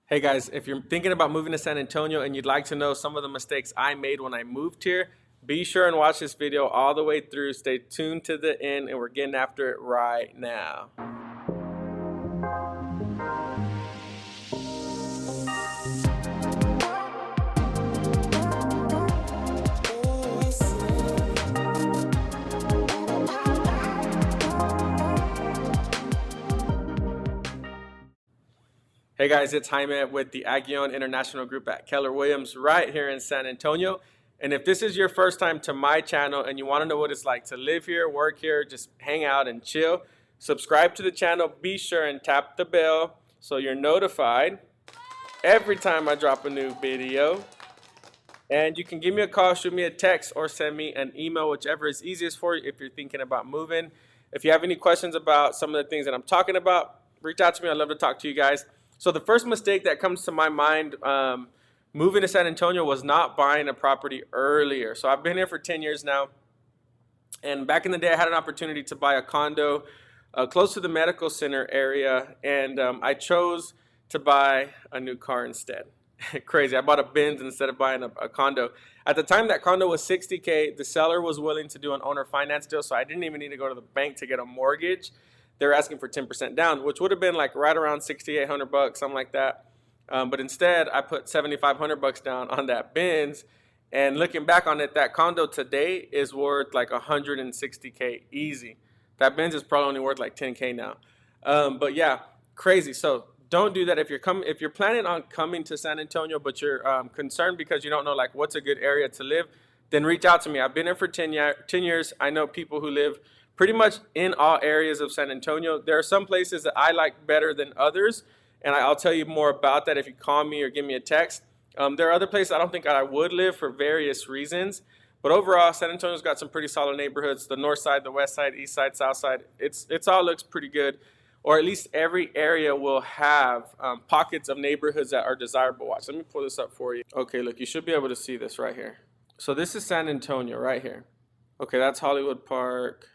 Hey guys, if you're thinking about moving to San Antonio and you'd like to know some of the mistakes I made when I moved here, be sure and watch this video all the way through. Stay tuned to the end and we're getting after it right now. Hey guys, it's Jaime with the Aguillon International Group at Keller Williams right here in San Antonio. And if this is your first time to my channel and you want to know what it's like to live here, work here, just hang out and chill, subscribe to the channel. Be sure and tap the bell so you're notified every time I drop a new video. And you can give me a call, shoot me a text, or send me an email, whichever is easiest for you if you're thinking about moving. If you have any questions about some of the things that I'm talking about, reach out to me. I'd love to talk to you guys. So the first mistake that comes to my mind moving to San Antonio was not buying a property earlier. So I've been here for 10 years now. And back in the day, I had an opportunity to buy a condo close to the medical center area. And I chose to buy a new car instead. Crazy. I bought a Benz instead of buying a condo. At the time, that condo was $60K. The seller was willing to do an owner finance deal, so I didn't even need to go to the bank to get a mortgage. They're asking for 10% down, which would have been like right around $6,800, something like that. But instead, I put $7,500 down on that Benz. And looking back on it, that condo today is worth like $160K easy. That Benz is probably only worth like $10K now. But yeah, crazy. So don't do that if you're planning on coming to San Antonio, but you're concerned because you don't know like what's a good area to live. Then reach out to me. I've been here for 10 years. I know people who live pretty much in all areas of San Antonio. There are some places that I like better than others, and I'll tell you more about that if you call me or give me a text. There are other places I don't think I would live for various reasons, but overall, San Antonio's got some pretty solid neighborhoods. The north side, the west side, east side, south side. It's all looks pretty good, or at least every area will have pockets of neighborhoods that are desirable. Watch, let me pull this up for you. Okay, look, you should be able to see this right here. So this is San Antonio right here. Okay, that's Hollywood Park.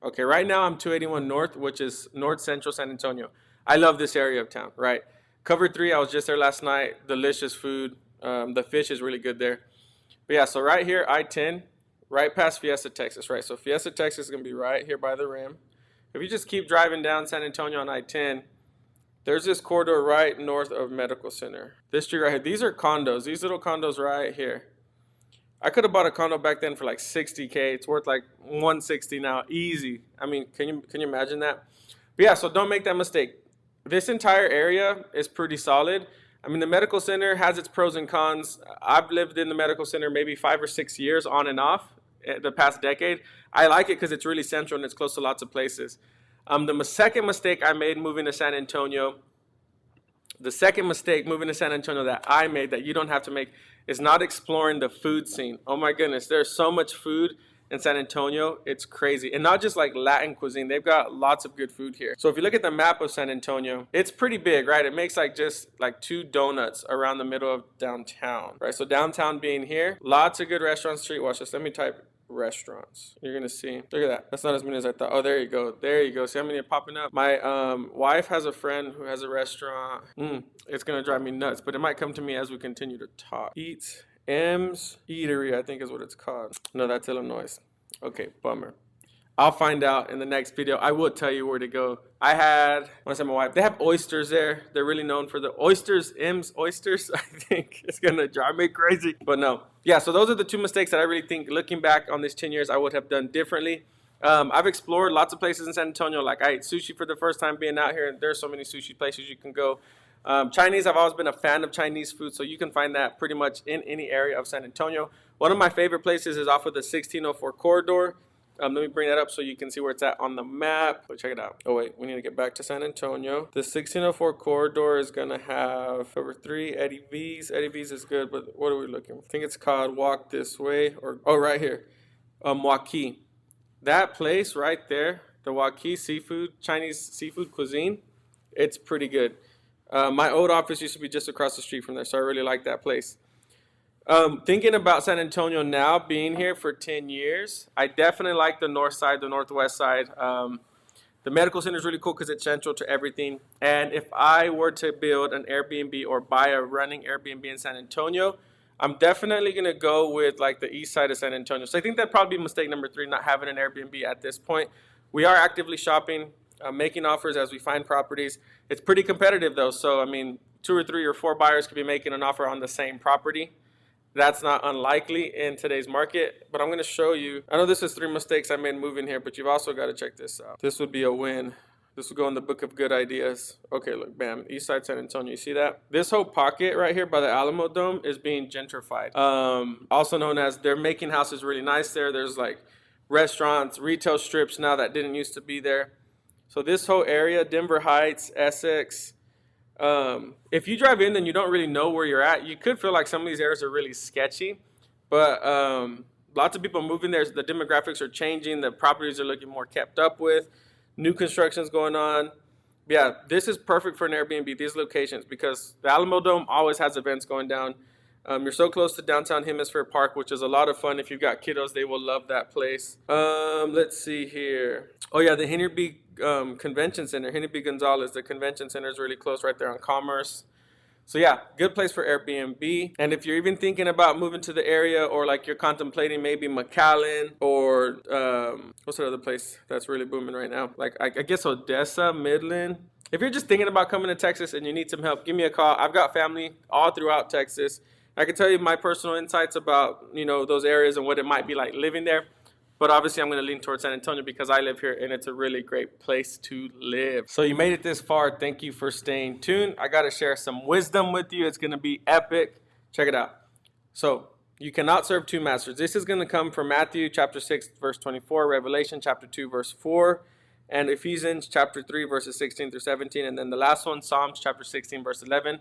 Okay, right now I'm 281 North, which is North Central San Antonio. I love this area of town, right? Cover 3, I was just there last night. Delicious food. The fish is really good there. But yeah, so right here, I-10, right past Fiesta, Texas, right? So Fiesta, Texas is going to be right here by the rim. If you just keep driving down San Antonio on I-10, there's this corridor right north of Medical Center. This street right here, these are condos. These little condos right here. I could have bought a condo back then for like $60K. It's worth like $160 now, easy. I mean, can you imagine that? But yeah, so don't make that mistake. This entire area is pretty solid. I mean, the medical center has its pros and cons. I've lived in the medical center maybe 5 or 6 years on and off the past decade. I like it because it's really central and it's close to lots of places. The second mistake I made moving to San Antonio, that I made that you don't have to make is not exploring the food scene. Oh my goodness, there's so much food in San Antonio. It's crazy. And not just like Latin cuisine. They've got lots of good food here. So if you look at the map of San Antonio, it's pretty big, right? It makes like just like 2 donuts around the middle of downtown, right? So downtown being here, lots of good restaurants. Street watch this. Let me type restaurants. You're gonna see. Look at that. That's not as many as I thought. Oh, there you go. There you go. See how many are popping up? My wife has a friend who has a restaurant. It's gonna drive me nuts, but it might come to me as we continue to talk. Eats M's Eatery, I think is what it's called. No, that's Illinois. Okay, bummer. I'll find out in the next video. I will tell you where to go. When I said my wife, they have oysters there. They're really known for the oysters, M's Oysters. I think it's going to drive me crazy. But no. Yeah, so those are the 2 mistakes that I really think, looking back on these 10 years, I would have done differently. I've explored lots of places in San Antonio. Like I ate sushi for the first time being out here. And there's so many sushi places you can go. Chinese, I've always been a fan of Chinese food, so you can find that pretty much in any area of San Antonio. One of my favorite places is off of the 1604 corridor. Let me bring that up so you can see where it's at on the map. So check it out. Oh wait, we need to get back to San Antonio. The 1604 corridor is gonna have cover 3 Eddie V's. Eddie V's is good, but what are we looking for? I think it's called Walk This Way, or right here, Waukee. That place right there, the Waukee seafood, Chinese seafood cuisine, it's pretty good. My old office used to be just across the street from there, so I really like that place. Thinking about San Antonio now, being here for 10 years, I definitely like the north side, the northwest side. The The medical center is really cool because it's central to everything. And if I were to build an Airbnb or buy a running Airbnb in San Antonio, I'm definitely going to go with like the east side of San Antonio. So I think that'd probably be mistake number 3, not having an Airbnb at this point. We are actively shopping, making offers as we find properties. It's pretty competitive though. So, I mean, 2 or 3 or 4 buyers could be making an offer on the same property. That's not unlikely in today's market, but I'm going to show you. I know this is 3 mistakes I made moving here, but you've also got to check this out. This would be a win. This will go in the book of good ideas. Okay, look, bam, east side San Antonio. You see that? This whole pocket right here by the Alamo Dome is being gentrified. Also known as, they're making houses really nice there. There's like restaurants, retail strips now that didn't used to be there. So this whole area, Denver Heights, Essex, if you drive in and you don't really know where you're at, you could feel like some of these areas are really sketchy. But lots of people moving there. The demographics are changing. The properties are looking more kept up with. New construction's going on. Yeah, this is perfect for an Airbnb, these locations, because the Alamo Dome always has events going down. You're so close to downtown Hemisphere Park, which is a lot of fun. If you've got kiddos, they will love that place. Let's see here. Oh yeah, the Henry B. Convention Center, Henry B. Gonzalez, the convention center is really close right there on Commerce. So yeah, good place for Airbnb. And if you're even thinking about moving to the area, or like you're contemplating maybe McAllen or what's that other place that's really booming right now? Like I guess Odessa, Midland. If you're just thinking about coming to Texas and you need some help, give me a call. I've got family all throughout Texas. I can tell you my personal insights about, you know, those areas and what it might be like living there. But obviously, I'm going to lean towards San Antonio because I live here and it's a really great place to live. So you made it this far. Thank you for staying tuned. I got to share some wisdom with you. It's going to be epic. Check it out. So you cannot serve 2 masters. This is going to come from Matthew chapter 6, verse 24, Revelation chapter 2, verse 4, and Ephesians chapter 3, verses 16 through 17. And then the last one, Psalms chapter 16, verse 11.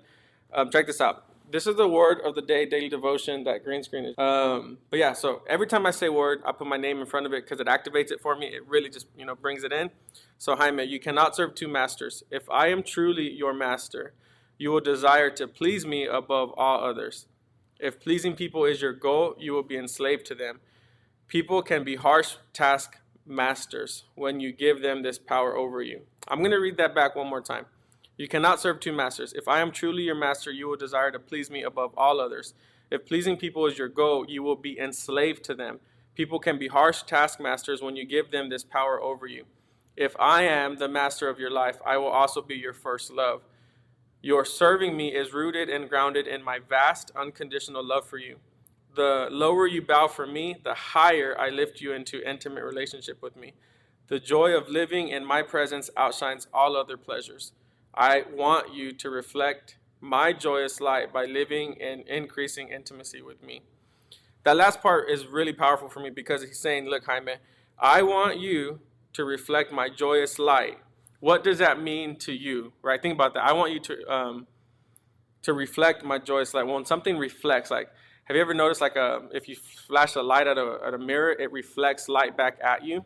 Check this out. This is the word of the day, daily devotion, that green screen is. But yeah, so every time I say word, I put my name in front of it because it activates it for me. It really just, you know, brings it in. So Jaime, you cannot serve 2 masters. If I am truly your master, you will desire to please me above all others. If pleasing people is your goal, you will be enslaved to them. People can be harsh task masters when you give them this power over you. I'm going to read that back one more time. You cannot serve 2 masters. If I am truly your master, you will desire to please me above all others. If pleasing people is your goal, you will be enslaved to them. People can be harsh taskmasters when you give them this power over you. If I am the master of your life, I will also be your first love. Your serving me is rooted and grounded in my vast, unconditional love for you. The lower you bow for me, the higher I lift you into intimate relationship with me. The joy of living in my presence outshines all other pleasures. I want you to reflect my joyous light by living in increasing intimacy with me. That last part is really powerful for me because he's saying, look, Jaime, I want you to reflect my joyous light. What does that mean to you? Right? Think about that. I want you to reflect my joyous light. When something reflects, like, have you ever noticed, like, if you flash a light at a mirror, it reflects light back at you?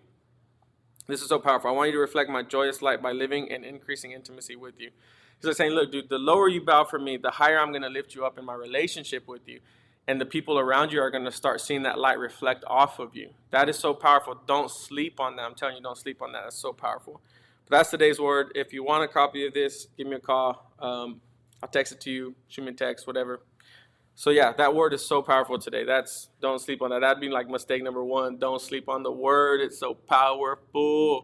This is so powerful. I want you to reflect my joyous light by living in increasing intimacy with you. He's like saying, look, dude, the lower you bow for me, the higher I'm going to lift you up in my relationship with you. And the people around you are going to start seeing that light reflect off of you. That is so powerful. Don't sleep on that. I'm telling you, don't sleep on that. That's so powerful. But that's today's word. If you want a copy of this, give me a call. I'll text it to you, shoot me a text, whatever. So yeah, that word is so powerful today. Don't sleep on that. That'd be like mistake number 1. Don't sleep on the word. It's so powerful.